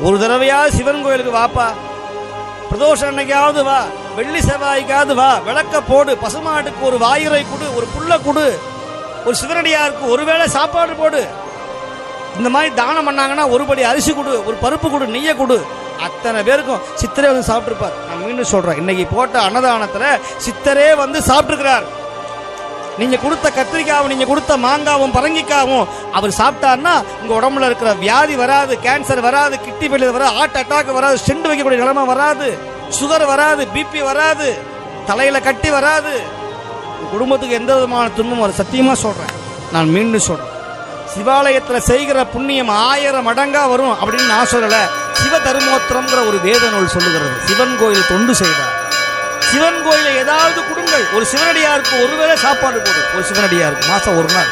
ஒரு தடவையாவது சிவன் கோயிலுக்கு வாப்பா, பிரதோஷம் அன்னைக்காவது வா, வெள்ளி செவ்வாய்க்காவது வா, விளக்க போடு, பசுமாட்டுக்கு ஒரு வாயுரை கொடு, ஒரு புல்ல கொடு, ஒரு சிவனடியாருக்கு ஒருவேளை சாப்பாடு போடு. இந்த மாதிரி தானம் பண்ணாங்கன்னா ஒருபடி அரிசி கொடு, ஒரு பருப்பு கொடு, நெய்யை கொடு. அத்தனை பேருக்கும் சித்தரே வந்து சாப்பிட்டுருப்பார். நான் மீண்டும் சொல்றேன், இன்னைக்கு போட்ட அன்னதானத்துல சித்தரே வந்து சாப்பிட்டுருக்கிறார். நீங்க கொடுத்த கத்திரிக்காவும், நீங்க கொடுத்த மாங்காவும் பரங்கிக்காவும் அவர் சாப்பிட்டார்னா உங்க உடம்புல இருக்கிற வியாதி வராது, கேன்சர் வராது, கிட்னி ஃபெயிலியர் வராது, ஹார்ட் அட்டாக் வராது, ஸ்டெண்ட் வைக்கக்கூடிய நிலைமை வராது, சுகர் வராது, பிபி வராது, தலையில கட்டி வராது, குடும்பத்துக்கு எந்த விதமான துன்பமும் வரும். சத்தியமா சொல்றேன், நான் மீண்டும் சொல்றேன், சிவாலயத்துல செய்கிற புண்ணியம் 1000 மடங்கா வரும் அப்படின்னு நான் சொல்லல. சிவ தர்மோத்திரம்ங்கிற ஒரு வேத நூல் சொல்லுகிறது. சிவன் கோயில் தொண்டு செய்தார். சிவன் கோயில ஏதாவது கொடுங்கள், ஒரு சிவனடியாருக்கு ஒருவேளை சாப்பாடு போடு, ஒரு சிவனடியாருக்கு மாசம் ஒரு நாள்.